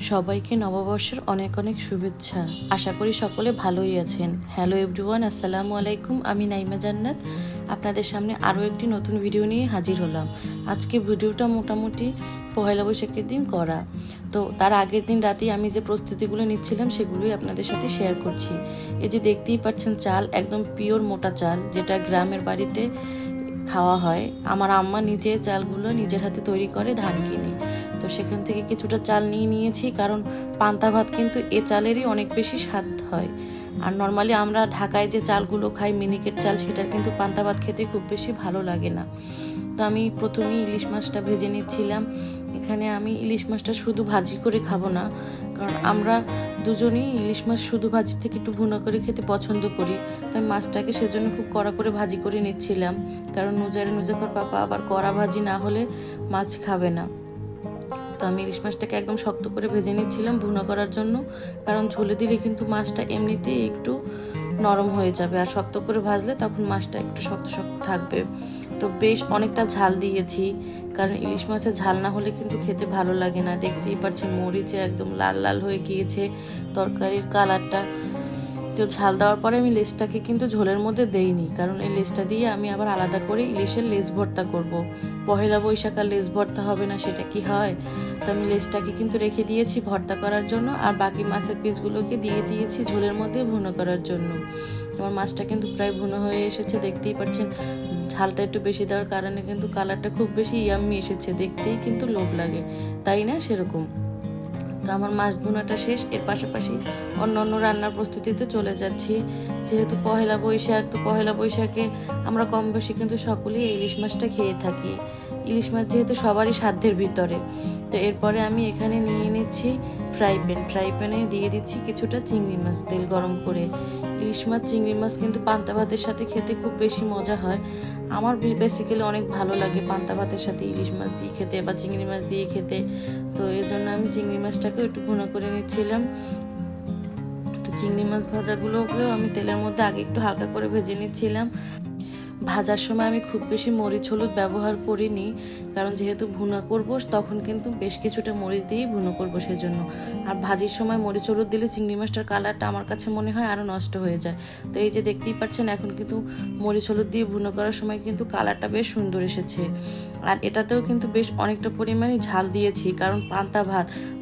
সবাইকে নববর্ষের অনেক অনেক শুভেচ্ছা। আশা করি সকলে ভালোই আছেন। হ্যালো এভরিওয়ান, আসসালামু আলাইকুম। আমি নাইমা জান্নাত আপনাদের সামনে আরও একটি নতুন ভিডিও নিয়ে হাজির হলাম। আজকে ভিডিওটা মোটামুটি পয়লা বৈশাখের দিন করা, তো তার আগের দিন রাতেই আমি যে প্রস্তুতিগুলো নিচ্ছিলাম সেগুলোই আপনাদের সাথে শেয়ার করছি। এই যে দেখতেই পাচ্ছেন, চাল একদম পিওর মোটা চাল, যেটা গ্রামের বাড়িতে খাওয়া হয়। আমার আম্মা নিজে চালগুলো নিজের হাতে তৈরি করে ধান কিনে, তো সেখান থেকে কিছুটা চাল নিয়ে নিয়েছি, কারণ পান্তা ভাত কিন্তু এ চালেরই অনেক বেশি স্বাদ হয়। আর নর্মালি আমরা ঢাকায় যে চালগুলো খাই, মিনিকেট চাল, সেটার কিন্তু পান্তা ভাত খেতে খুব বেশি ভালো লাগে না। তো আমি প্রথমেই ইলিশ মাছটা ভেজে নিচ্ছিলাম। এখানে আমি ইলিশ মাছটা শুধু ভাজি করে খাবো না, কারণ আমরা দুজনেই ইলিশ মাছ শুধু ভাজি থেকে একটু ভুনা করে খেতে পছন্দ করি। তাই মাছটাকে সেজন্য খুব কড়া করে ভাজি করে নিচ্ছিলাম, কারণ নুজাফার পাপা আবার কড়া ভাজি না হলে মাছ খাবে না। তো আমি ইলিশ মাছটাকে একদম শক্ত করে ভেজে নিচ্ছিলাম ভুনা করার জন্য, কারণ ঝোলে দিলে কিন্তু মাছটা এমনিতেই একটু নরম হয়ে যাবে, আর শক্ত করে ভাজলে তখন মাছটা একটু শক্ত শক্ত থাকবে। তো বেশ অনেকটা ঝাল দিয়েছি, কারণ ইলিশ মাছের ঝাল না হলে কিন্তু খেতে ভালো লাগে না। দেখতেই পাচ্ছেন মরিচে একদম লাল লাল হয়ে গিয়েছে তরকারির কালারটা। তো ঝাল দেওয়ার পরে আমি লেজটাকে কিন্তু ঝোলের মধ্যে দেইনি, কারণ এই লেজটা দিয়ে আমি আবার আলাদা করে ইলিশের লেজ ভর্তা করব। পহেলা বৈশাখ আর লেজ ভর্তা হবে না, সেটা কি হয়? তো আমি লেজটাকে কিন্তু রেখে দিয়েছি ভর্তা করার জন্য, আর বাকি মাছের পিসগুলোকে দিয়ে দিয়েছি ঝোলের মধ্যে ভুনো করার জন্য। আমার মাছটা কিন্তু প্রায় ভুনো হয়ে এসেছে, দেখতেই পাচ্ছেন। ঝালটা একটু বেশি দেওয়ার কারণে কিন্তু কালারটা খুব বেশি ইয়াম্মি এসেছে, দেখতেই কিন্তু লোভ লাগে, তাই না? সেরকম। তো আমার মাছ ভুনাটা শেষ, এর পাশাপাশি অন্য অন্য রান্নার প্রস্তুতিতে চলে যাচ্ছি। যেহেতু পহেলা বৈশাখ, তো পহেলা বৈশাখে আমরা কম বেশি কিন্তু সকলেই ইলিশ মাছটা খেয়ে থাকি। ইলিশ মাছ যেহেতু সবারই সাধ্যের ভিতরে। তো এরপরে আমি এখানে নিয়ে নিচ্ছি ফ্রাই প্যানে দিয়ে দিচ্ছি কিছুটা চিংড়ি মাছ, তেল গরম করে। ইলিশ মাছ চিংড়ি মাছ কিন্তু পান্তা ভাতের সাথে খেতে খুব বেশি মজা হয়। আমার বেসিক্যালি অনেক ভালো লাগে পান্তা ভাতের সাথে ইলিশ মাছ দিয়ে খেতে বা চিংড়ি মাছ দিয়ে খেতে। তো এর জন্য আমি চিংড়ি মাছটাকে একটু ভুনা করে নিচ্ছিলাম। তো চিংড়ি মাছ ভাজাগুলোকেও আমি তেলের মধ্যে আগে একটু হালকা করে ভেজে নিচ্ছিলাম। ভাজার সময় আমি খুব বেশি মরিচ হলুদ ব্যবহার করিনি, কারণ যেহেতু ভুনা করব তখন কিন্তু বেশ কিছুটা মরিচ দিয়েই ভুনো করব, সেজন্য। আর ভাজির সময় মরিচ হলুদ দিলে চিংড়ি মাছটার কালারটা আমার কাছে মনে হয় আরও নষ্ট হয়ে যায়। তো এই যে দেখতেই পাচ্ছেন, এখন কিন্তু মরিচ হলুদ দিয়ে ভুনো করার সময় কিন্তু কালারটা বেশ সুন্দর এসেছে। আর এটাতেও কিন্তু বেশ অনেকটা পরিমাণে ঝাল দিয়েছি, কারণ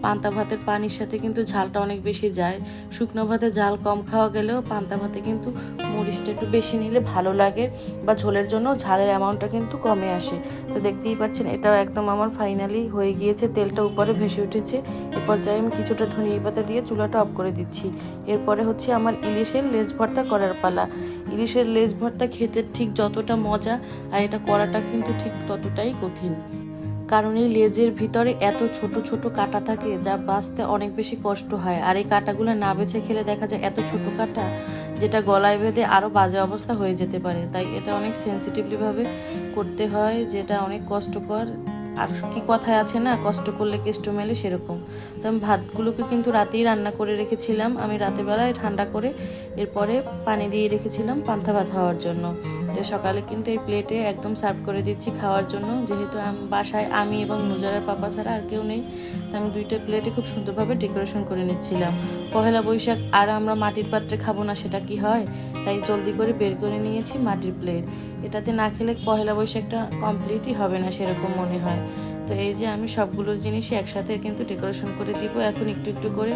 পান্তা ভাতের পানির সাথে কিন্তু ঝালটা অনেক বেশি যায়। শুকনো ভাতে ঝাল কম খাওয়া গেলেও পান্তা ভাতে কিন্তু মরিচটা একটু বেশি নিলে ভালো লাগে, বা ঝোলের জন্য ঝালের অ্যামাউন্টটা কিন্তু কমে আসে। তো দেখতেই পাচ্ছেন, এটাও একদম আমার ফাইনালি হয়ে গিয়েছে, তেলটা উপরে ভেসে উঠেছে। এ পর্যায়ে আমি কিছুটা ধনিয়া পাতা দিয়ে চুলাটা অফ করে দিচ্ছি। এরপরে হচ্ছে আমার ইলিশের লেজ ভর্তা করার পালা। ইলিশের লেজ ভর্তা খেতে ঠিক যতটা মজা, আর এটা করাটা কিন্তু ঠিক ততটাই কঠিন, কারণ এই লেজের ভিতরে এত ছোট ছোট কাঁটা থাকে, যা বাছতে অনেক বেশি কষ্ট হয়। আর এই কাঁটাগুলো না বেছে খেলে দেখা যায় এত ছোট কাঁটা, যেটা গলায় বেঁধে আরও বাজে অবস্থা হয়ে যেতে পারে। তাই এটা অনেক সেন্সিটিভলিভাবে করতে হয়, যেটা অনেক কষ্টকর। আর কি কথায় আছে না, কষ্ট করলে কেষ্ট মেলে, সেরকম। তো আমি ভাতগুলোকে কিন্তু রাতেই রান্না করে রেখেছিলাম, আমি রাতের বেলায় ঠান্ডা করে এরপরে পানি দিয়ে রেখেছিলাম পান্তা ভাত হওয়ার জন্য। তো সকালে কিন্তু এই প্লেটে একদম সার্ভ করে দিচ্ছি খাওয়ার জন্য, যেহেতু বাসায় আমি এবং নুজারের পাপা ছাড়া আর কেউ নেই। তো আমি দুইটা প্লেটে খুব সুন্দরভাবে ডেকোরেশন করে নিচ্ছিলাম। পহেলা বৈশাখ আর আমরা মাটির পাত্রে খাবো না, সেটা কি হয়? তাই জলদি করে বের করে নিয়েছি মাটির প্লেট। এটাতে না খেলে পহেলা বৈশাখটা কমপ্লিটই হবে না, সেরকম মনে হয়। তো এই যে আমি সবগুলো জিনিসই একসাথে কিন্তু ডেকোরেশন করে দিব এখন একটু একটু করে।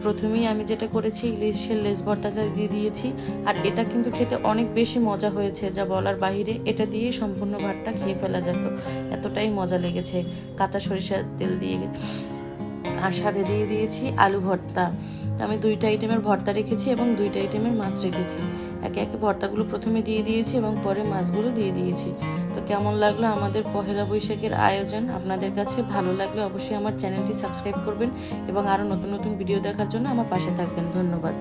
প্রথমেই আমি যেটা করেছি, ইলিশের লেজ ভর্তাটা দিয়ে দিয়েছি, আর এটা কিন্তু খেতে অনেক বেশি মজা হয়েছে, যা বলার বাহিরে। এটা দিয়ে সম্পূর্ণ ভাতটা খেয়ে ফেলা যেত, এতটাই মজা লেগেছে। কাঁচা সরিষার তেল দিয়ে, আর সাথে দিয়ে দিয়েছি আলু ভর্তা। আমি দুইটা আইটেমের ভর্তা রেখেছি এবং দুইটা আইটেমের মাছ রেখেছি। একে একে ভর্তাগুলো প্রথমে দিয়ে দিয়েছি এবং পরে মাছগুলো দিয়ে দিয়েছি। তো কেমন লাগলো আমাদের পহেলা বৈশাখের আয়োজন? আপনাদের কাছে ভালো লাগলে অবশ্যই আমার চ্যানেলটি সাবস্ক্রাইব করবেন এবং আরও নতুন নতুন ভিডিও দেখার জন্য আমার পাশে থাকবেন। ধন্যবাদ।